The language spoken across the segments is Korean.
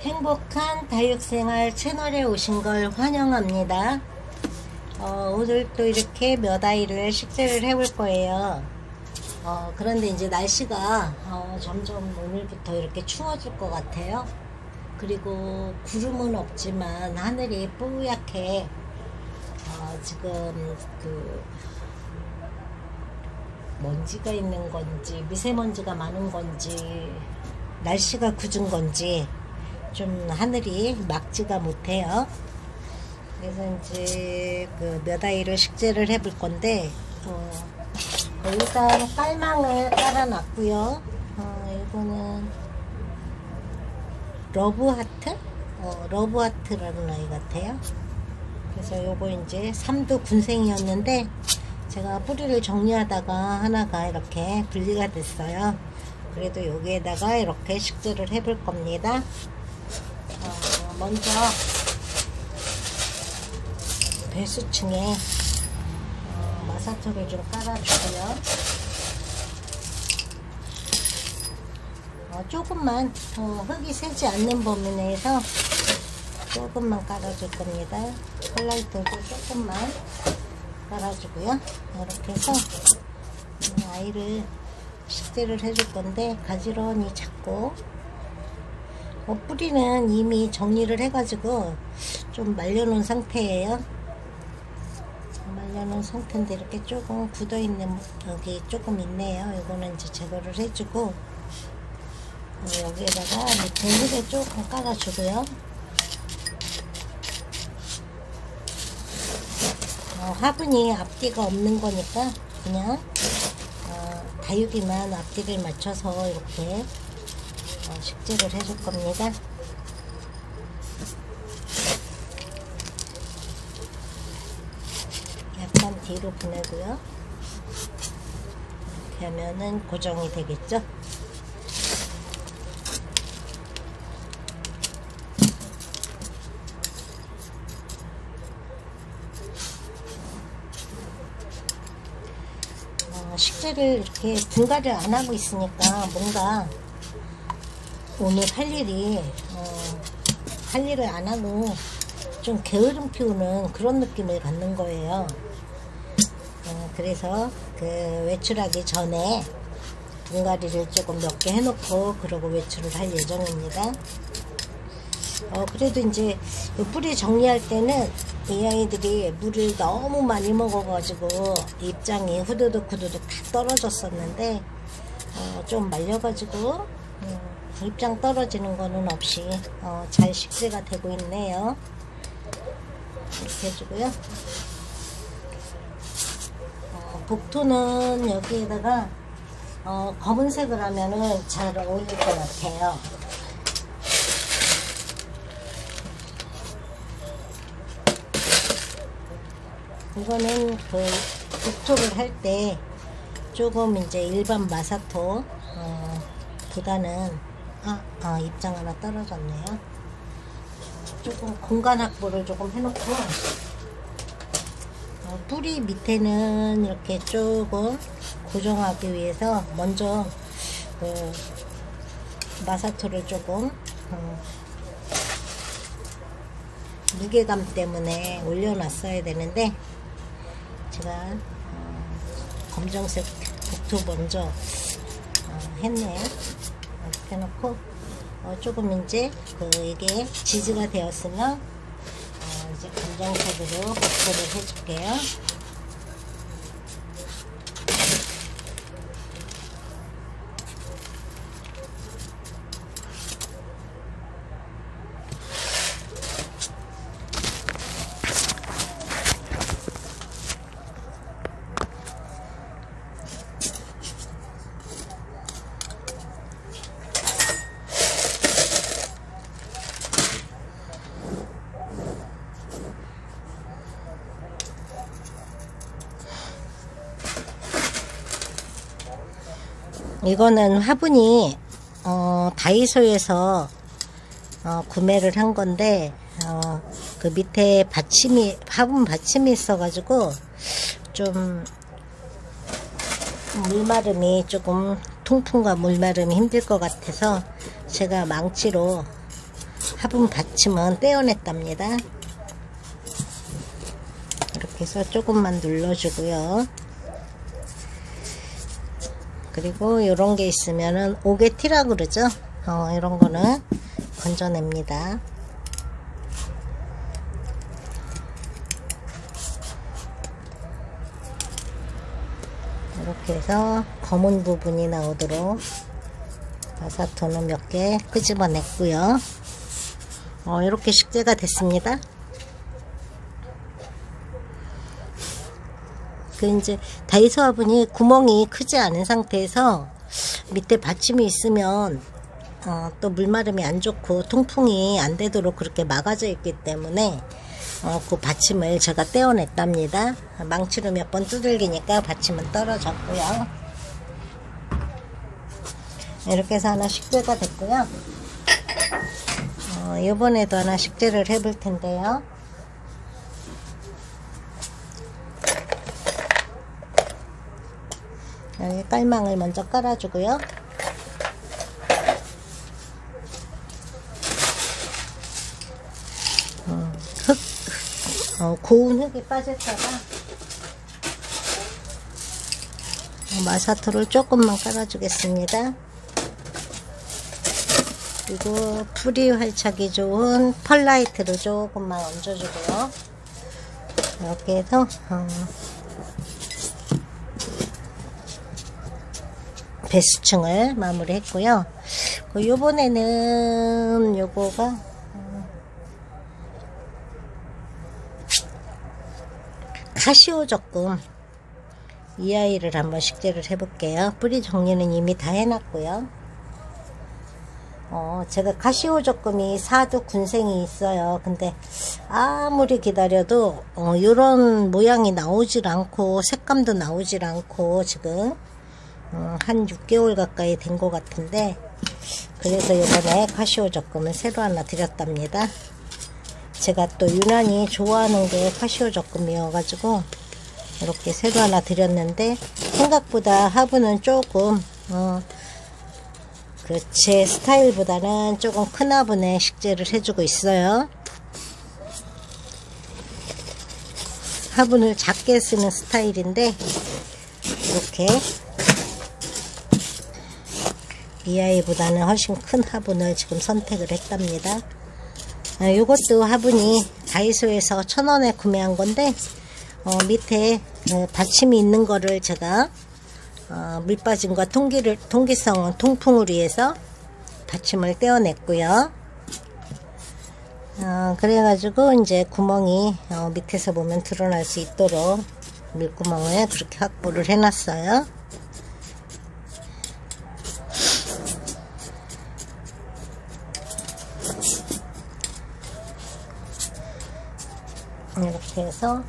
행복한 다육생활 채널에 오신 걸 환영합니다. 오늘 또 이렇게 몇 아이를 식재를 해볼 거예요. 그런데 이제 날씨가 점점 오늘부터 이렇게 추워질 것 같아요. 그리고 구름은 없지만 하늘이 뿌옇게 지금 먼지가 있는 건지 미세먼지가 많은 건지 날씨가 굳은 건지 좀 하늘이 막지가 못해요. 그래서 이제 몇 아이를 식재를 해볼 건데 일단 깔망을 깔아놨고요. 이거는 러브하트? 러브하트라는 아이 같아요. 그래서 요거 이제 3두 군생이었는데 제가 뿌리를 정리하다가 하나가 이렇게 분리가 됐어요. 그래도 여기에다가 이렇게 식재를 해볼 겁니다. 먼저 배수층에 마사토를 좀 깔아주고요. 조금만 흙이 새지 않는 범위 내에서 조금만 깔아줄 겁니다. 컬라이트도 조금만 깔아주고요. 이렇게 해서 아이를 식재를 해줄 건데 가지런히 잡고 뿌리는 이미 정리를 해가지고 좀 말려놓은 상태예요. 말려놓은 상태인데 이렇게 조금 굳어있는 여기 조금 있네요. 이거는 이제 제거를 해주고 여기에다가 밑에 흙을 조금 깔아주고요. 화분이 앞뒤가 없는 거니까 그냥 다육이만 앞뒤를 맞춰서 이렇게 식재를 해줄 겁니다. 약간 뒤로 보내고요. 이렇게 하면은 고정이 되겠죠. 식재를 이렇게 분갈이를 안 하고 있으니까 뭔가 오늘 할 일이 할 일을 안 하고 좀 게으름 피우는 그런 느낌을 갖는 거예요. 그래서 외출하기 전에 분갈이를 조금 몇 개 해놓고 그러고 외출을 할 예정입니다. 그래도 이제 뿌리 정리할 때는 이 아이들이 물을 너무 많이 먹어가지고 입장이 후두둑 다 떨어졌었는데 좀 말려가지고 입장 떨어지는 거는 없이 잘 식재가 되고 있네요. 이렇게 해주고요. 복토는 여기에다가 검은색을 하면은 잘 어울릴 것 같아요. 이거는 복토를 할 때 조금 이제 일반 마사토 보다는 입장 하나 떨어졌네요. 조금 공간 확보를 조금 해놓고 뿌리 밑에는 이렇게 조금 고정하기 위해서 먼저 마사토를 조금 무게감 때문에 올려놨어야 되는데 제가 검정색 복토 먼저 했네요. 이렇게 해놓고 조금 이제 이게 지지가 되었으면 이제 검정색으로 복토를 해줄게요. 이거는 화분이 다이소에서 구매를 한 건데 그 밑에 화분 받침이 있어가지고 좀 물마름이 조금 통풍과 물마름이 힘들 것 같아서 제가 망치로 화분 받침은 떼어냈답니다. 이렇게 해서 조금만 눌러주고요. 그리고 이런 게 있으면은 오게티라 그러죠. 이런 거는 건져냅니다. 이렇게 해서 검은 부분이 나오도록 마사토는 몇 개 끄집어냈고요. 이렇게 식재가 됐습니다. 이제 다이소 화분이 구멍이 크지 않은 상태에서 밑에 받침이 있으면 또 물마름이 안 좋고 통풍이 안 되도록 그렇게 막아져 있기 때문에 그 받침을 제가 떼어냈답니다. 망치로 몇 번 두들기니까 받침은 떨어졌고요. 이렇게 해서 하나 식재가 됐고요. 이번에도 하나 식재를 해볼 텐데요. 여기 깔망을 먼저 깔아주고요. 고운 흙이 빠졌다가 마사토를 조금만 깔아주겠습니다. 그리고 풀이 활착이 좋은 펄라이트를 조금만 얹어주고요. 이렇게 해서 배수층을 마무리했고요. 요번에는 요거가 카시오 적금 이 아이를 한번 식재를 해볼게요. 뿌리 정리는 이미 다 해놨고요. 제가 카시오 적금이 사두 군생이 있어요. 근데 아무리 기다려도 이런 모양이 나오질 않고 색감도 나오질 않고 지금 한 6개월 가까이 된 것 같은데, 그래서 이번에 카시오 적금을 새로 하나 드렸답니다. 제가 또 유난히 좋아하는 게 카시오 적금이어가지고 이렇게 새로 하나 드렸는데, 생각보다 화분은 조금 제 스타일보다는 조금 큰 화분에 식재를 해주고 있어요. 화분을 작게 쓰는 스타일인데 이렇게 이 아이보다는 훨씬 큰 화분을 지금 선택을 했답니다. 이것도 화분이 다이소에서 1,000원에 구매한 건데 밑에 받침이 있는 거를 제가 물 빠짐과 통기성은 통풍을 위해서 받침을 떼어냈고요. 그래가지고 이제 구멍이 밑에서 보면 드러날 수 있도록 물구멍을 그렇게 확보를 해놨어요. 이렇게 해서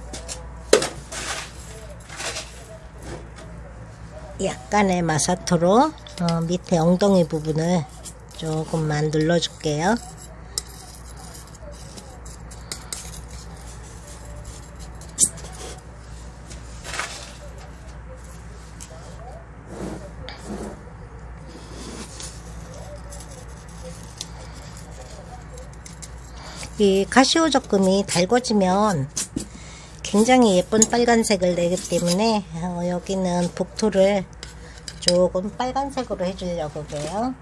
약간의 마사토로 밑에 엉덩이 부분을 조금만 눌러줄게요. 이 카시오 적금이 달궈지면 굉장히 예쁜 빨간색을 내기 때문에 여기는 복토를 조금 빨간색으로 해주려고 그래요.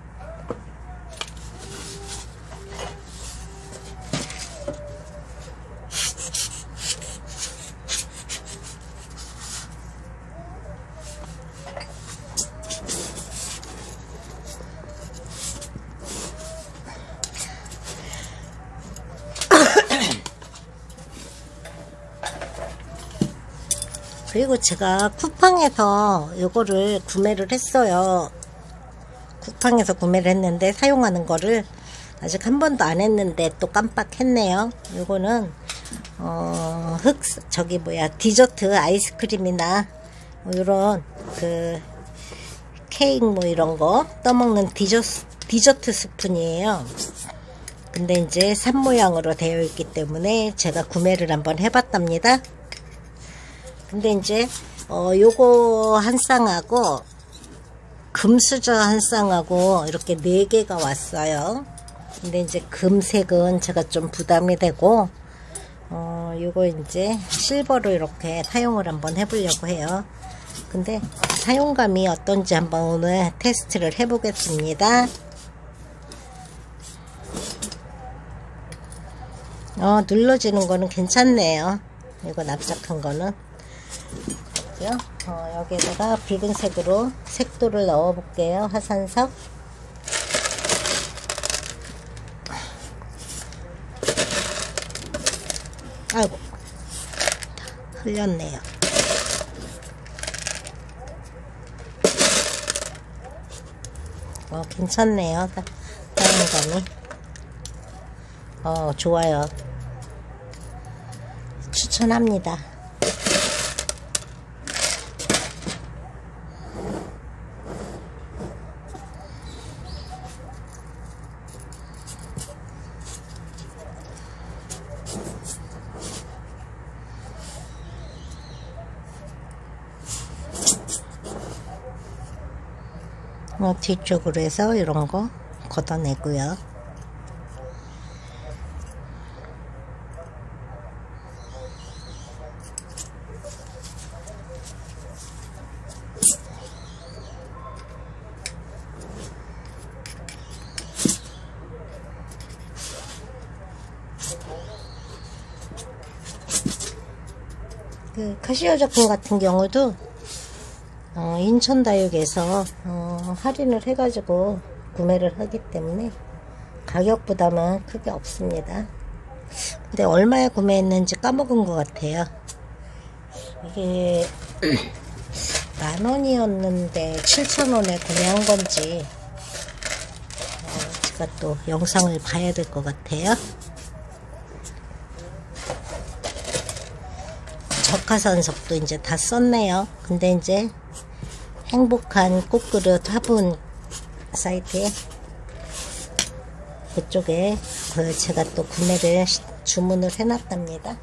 그리고 제가 쿠팡에서 요거를 구매를 했어요. 쿠팡에서 구매를 했는데 사용하는 거를 아직 한 번도 안 했는데 또 깜빡했네요. 요거는 디저트 아이스크림이나 요런 케이크 이런 거 떠먹는 디저트 스푼이에요. 근데 이제 산 모양으로 되어 있기 때문에 제가 구매를 한번 해봤답니다. 근데 이제 요거 한 쌍하고 금수저 한 쌍하고 이렇게 4개가 왔어요. 근데 이제 금색은 제가 좀 부담이 되고, 요거 이제 실버로 이렇게 사용을 한번 해보려고 해요. 근데 사용감이 어떤지 한번 오늘 테스트를 해보겠습니다. 눌러지는 거는 괜찮네요. 이거 납작한 거는. 그죠? 여기에다가 붉은색으로 색도를 넣어 볼게요. 화산석. 아이고, 흘렸네요. 괜찮네요. 사용감이. 좋아요. 추천합니다. 뒤쪽으로 해서 이런 거 걷어내고요. 그 카시오 제품 같은 경우도 인천다육에서 할인을 해가지고 구매를 하기 때문에 가격 부담은 크게 없습니다. 근데 얼마에 구매했는지 까먹은 것 같아요. 이게 10,000원이었는데 7,000원에 구매한 건지 제가 또 영상을 봐야 될 것 같아요. 적화산석도 이제 다 썼네요. 근데 이제 행복한 꽃그릇 화분 사이트에 그쪽에 제가 또 구매를 주문을 해놨답니다.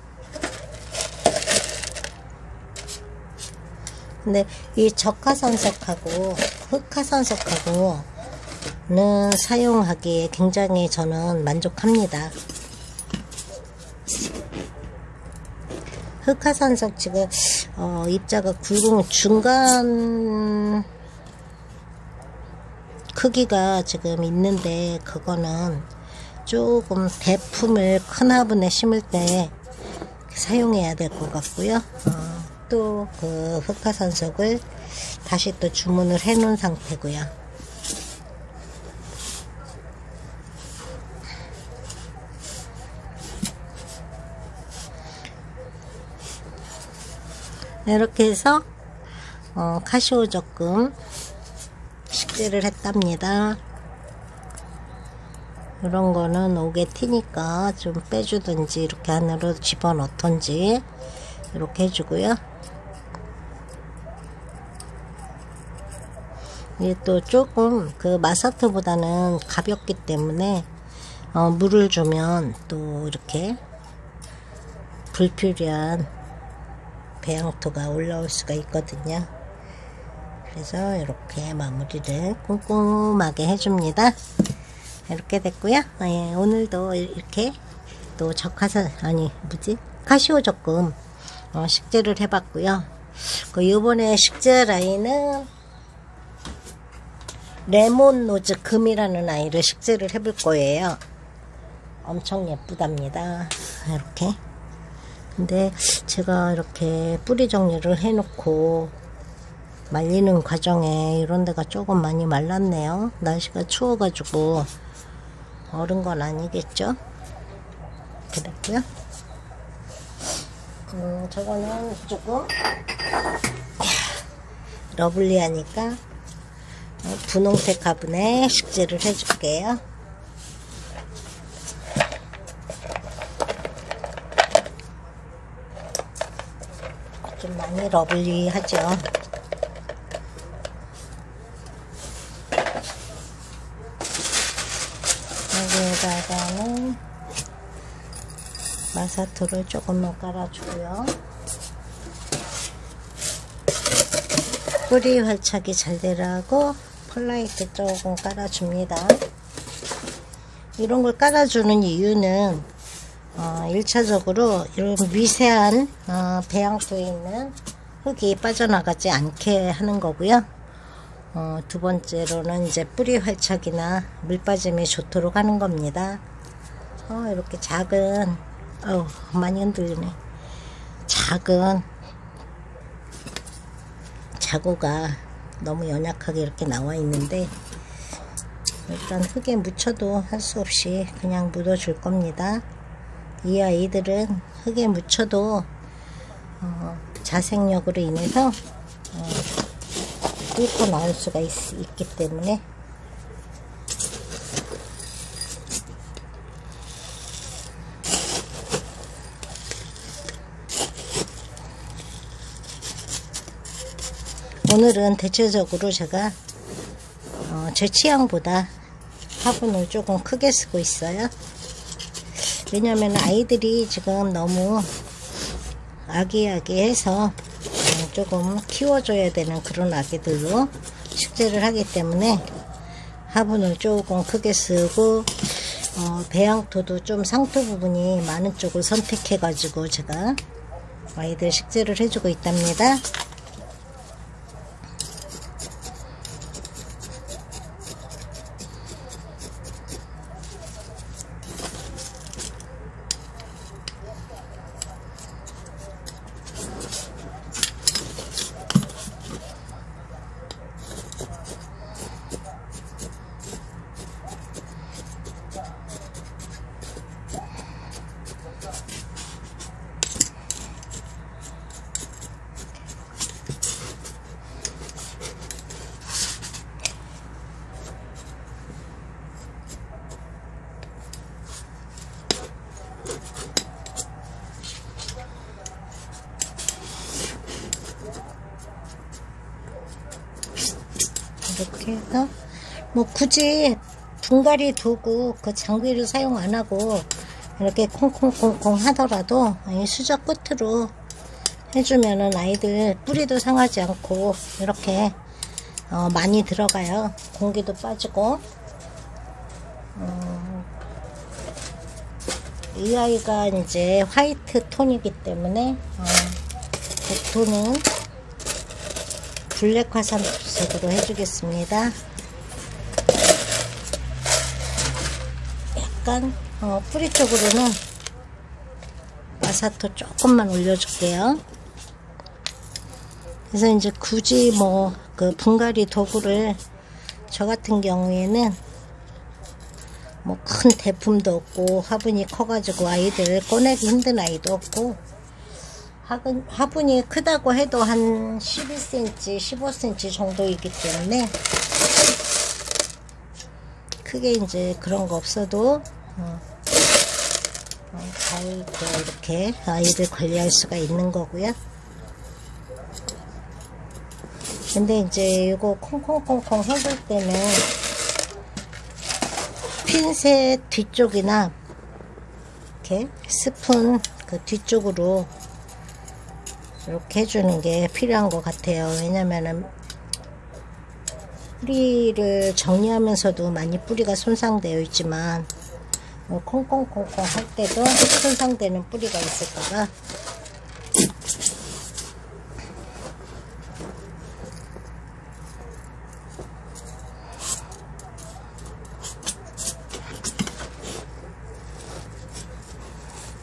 근데 이 적화산석하고 흑화산석하고는 사용하기에 굉장히 저는 만족합니다. 흑화산석 지금 입자가 굵은 중간 크기가 지금 있는데 그거는 조금 대품을 큰 화분에 심을 때 사용해야 될 것 같고요. 또 그 흑화산석을 다시 또 주문을 해 놓은 상태고요. 이렇게 해서 카시오 적금 식재를 했답니다. 이런 거는 옥에 튀니까 좀 빼주든지 이렇게 안으로 집어넣던지 이렇게 해주고요. 이게 또 조금 그 마사토보다는 가볍기 때문에 물을 주면 또 이렇게 불필요한 배양토가 올라올 수가 있거든요. 그래서 이렇게 마무리를 꼼꼼하게 해줍니다. 이렇게 됐고요. 예, 오늘도 이렇게 또 카시오 적금 식재를 해봤고요. 이번에 식재 라인은 레몬노즈 금이라는 아이를 식재를 해볼 거예요. 엄청 예쁘답니다. 이렇게. 근데 제가 이렇게 뿌리 정리를 해놓고 말리는 과정에 이런 데가 조금 많이 말랐네요. 날씨가 추워가지고 얼은 건 아니겠죠? 이렇게 됐고요. 저거는 조금 러블리하니까 분홍색 화분에 식재를 해줄게요. 좀 많이 러블리하죠. 여기에다가는 마사토를 조금만 깔아주고요. 뿌리 활착이 잘 되라고 펄라이트 조금 깔아줍니다. 이런 걸 깔아주는 이유는 1차적으로 이런 미세한 배양토에 있는 흙이 빠져나가지 않게 하는 거고요. 두 번째로는 이제 뿌리 활착이나 물 빠짐이 좋도록 하는 겁니다. 이렇게 작은 많이 흔들리네. 작은 자구가 너무 연약하게 이렇게 나와 있는데 일단 흙에 묻혀도 할 수 없이 그냥 묻어 줄 겁니다. 이 아이들은 흙에 묻혀도 자생력으로 인해서 뚫고 나올 수가 있기 때문에 오늘은 대체적으로 제가 제 취향보다 화분을 조금 크게 쓰고 있어요. 왜냐면 아이들이 지금 너무 아기아기해서 조금 키워줘야 되는 그런 아기들로 식재를 하기 때문에 화분을 조금 크게 쓰고 배양토도 좀 상토 부분이 많은 쪽을 선택해 가지고 제가 아이들 식재를 해주고 있답니다. 이렇게 해서 뭐 굳이 분갈이 두고 그 장비를 사용 안 하고 이렇게 콩콩콩콩 하더라도 이 수저 끝으로 해주면은 아이들 뿌리도 상하지 않고 이렇게 많이 들어가요. 공기도 빠지고 이 아이가 이제 화이트 톤이기 때문에 보통은 블랙 화산색으로 해주겠습니다. 약간 뿌리 쪽으로는 마사토 조금만 올려줄게요. 그래서 이제 굳이 뭐 그 분갈이 도구를 저 같은 경우에는 뭐 큰 대품도 없고 화분이 커가지고 아이들 꺼내기 힘든 아이도 없고 화분이 크다고 해도 한 12cm, 15cm 정도이기 때문에 크게 이제 그런 거 없어도 잘 이렇게 아이들 관리할 수가 있는 거고요. 근데 이제 이거 콩콩콩콩 해줄 때는 핀셋 뒤쪽이나 이렇게 스푼 그 뒤쪽으로 이렇게 해주는 게 필요한 것 같아요. 왜냐면은 뿌리를 정리하면서도 많이 뿌리가 손상되어 있지만 콩콩콩콩 할 때도 손상되는 뿌리가 있을까봐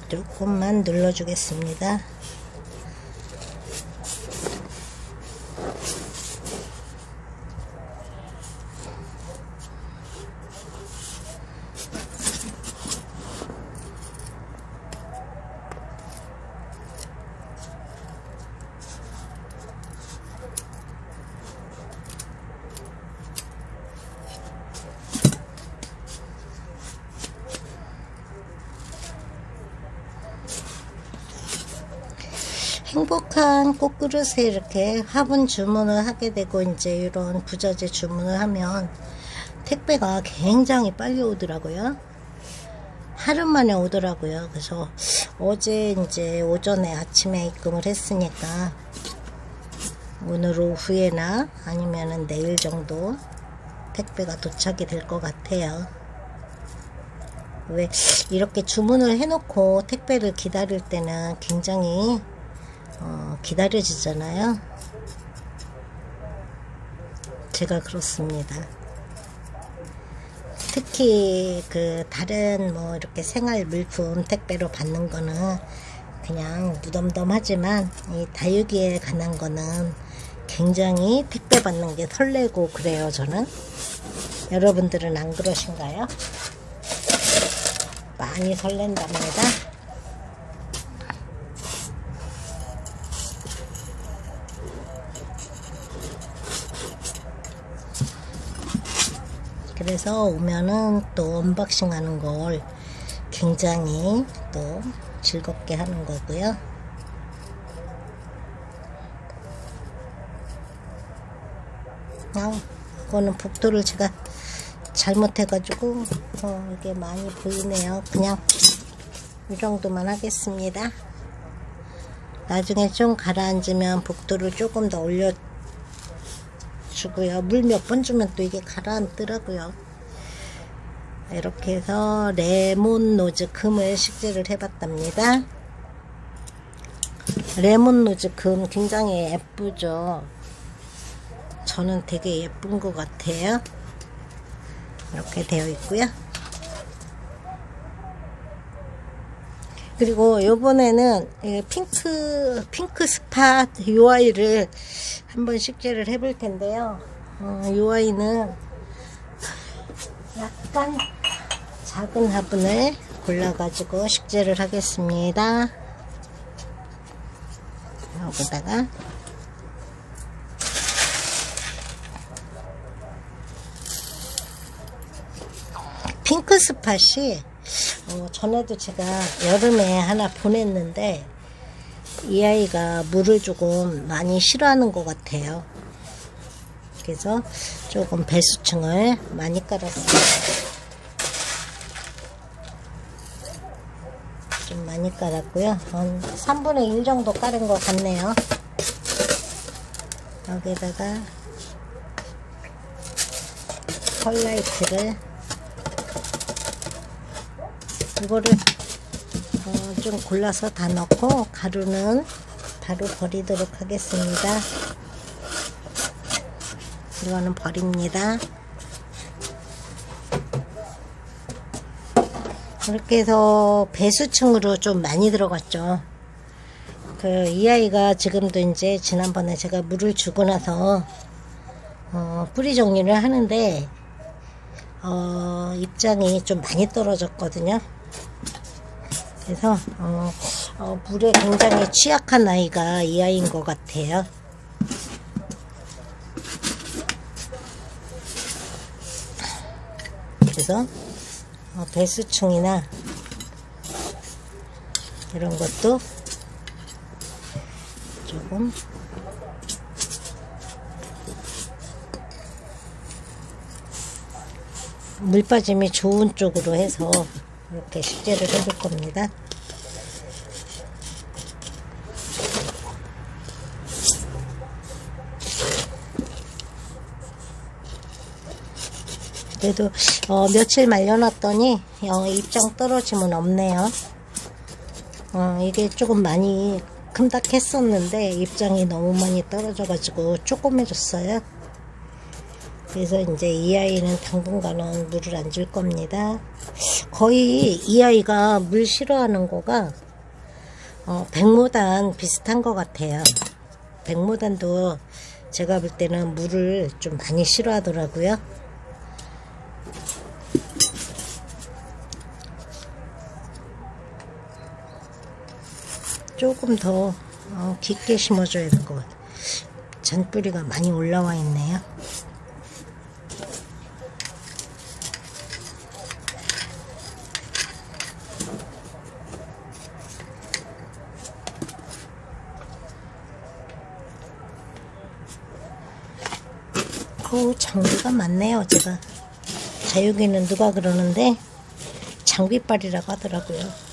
조금만 눌러주겠습니다. 행복한 꽃그릇에 이렇게 화분 주문을 하게 되고 이제 이런 부자재 주문을 하면 택배가 굉장히 빨리 오더라고요. 하루 만에 오더라고요. 그래서 어제 이제 오전에 아침에 입금을 했으니까 오늘 오후에나 아니면은 내일 정도 택배가 도착이 될 것 같아요. 왜 이렇게 주문을 해놓고 택배를 기다릴 때는 굉장히 기다려지잖아요. 제가 그렇습니다. 특히 그 다른 뭐 이렇게 생활 물품 택배로 받는 거는 그냥 무덤덤하지만 이 다육이에 관한 거는 굉장히 택배 받는 게 설레고 그래요. 저는. 여러분들은 안 그러신가요? 많이 설렌답니다. 그래서 오면은 또 언박싱 하는 걸 굉장히 또 즐겁게 하는 거고요. 이거는 복도를 제가 잘못해가지고 이게 많이 보이네요. 그냥 이 정도만 하겠습니다. 나중에 좀 가라앉으면 복도를 조금 더 올려주고요. 물 몇 번 주면 또 이게 가라앉더라고요. 이렇게 해서 레몬 노즈 금을 식재를 해봤답니다. 레몬 노즈 금 굉장히 예쁘죠. 저는 되게 예쁜 것 같아요. 이렇게 되어 있고요. 그리고 요번에는 핑크 스팟 요 아이를 한번 식재를 해볼 텐데요. 요 아이는 약간 작은 화분을 골라가지고 식재를 하겠습니다. 여기다가 핑크 스팟이 전에도 제가 여름에 하나 보냈는데 이 아이가 물을 조금 많이 싫어하는 것 같아요. 그래서 조금 배수층을 많이 깔았어요. 좀 많이 깔았고요. 한 3분의 1 정도 깔은 것 같네요. 여기다가 펄라이트를 이거를 좀 골라서 다 넣고 가루는 바로 버리도록 하겠습니다. 이거는 버립니다. 이렇게 해서 배수층으로 좀 많이 들어갔죠. 이 아이가 지금도 이제 지난번에 제가 물을 주고 나서 뿌리 정리를 하는데 입장이 좀 많이 떨어졌거든요. 그래서 물에 굉장히 취약한 아이가 이 아이인 것 같아요. 그래서 배수층이나 이런 것도 조금 물 빠짐이 좋은 쪽으로 해서 이렇게 식재를 해줄 겁니다. 그래도 며칠 말려놨더니 입장 떨어짐은 없네요. 이게 조금 많이 큼닥했었는데 입장이 너무 많이 떨어져가지고 조그매졌어요. 그래서 이제 이 아이는 당분간은 물을 안 줄 겁니다. 거의 이 아이가 물 싫어하는 거가 백모단 비슷한 것 같아요. 백모단도 제가 볼 때는 물을 좀 많이 싫어하더라고요. 조금 더 깊게 심어줘야 될 것 같아요. 잔뿌리가 많이 올라와 있네요. 장비가 많네요. 제가 자유기는 누가 그러는데 장비빨이라고 하더라고요.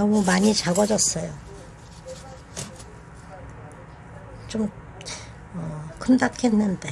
너무 많이 작아졌어요. 좀 큼닥했는데.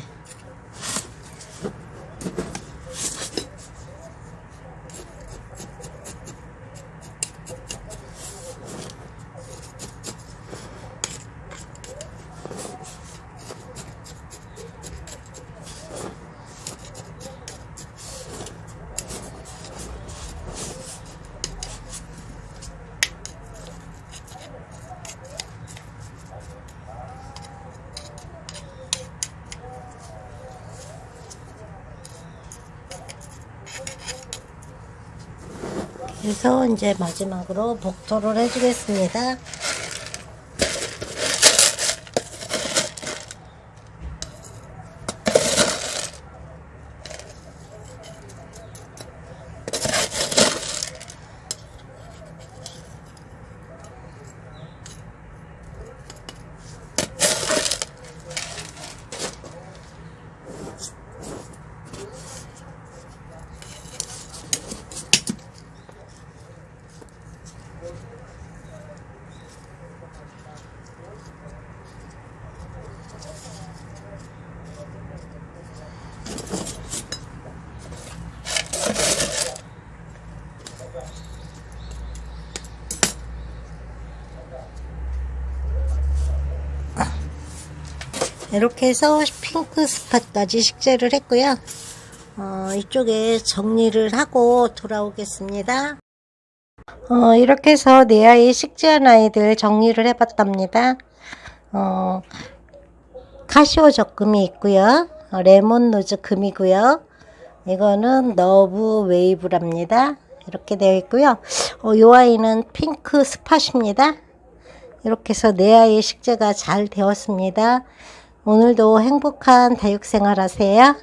그래서 이제 마지막으로 복토를 해주겠습니다. 이렇게 해서 핑크 스팟까지 식재를 했고요. 이쪽에 정리를 하고 돌아오겠습니다. 이렇게 해서 내 아이 식재한 아이들 정리를 해봤답니다. 카시오 적금이 있고요. 레몬 루즈 금이고요. 이거는 너브 웨이브랍니다. 이렇게 되어 있고요. 이 아이는 핑크 스팟입니다. 이렇게 해서 내 아이의 식재가 잘 되었습니다. 오늘도 행복한 다육생활 하세요.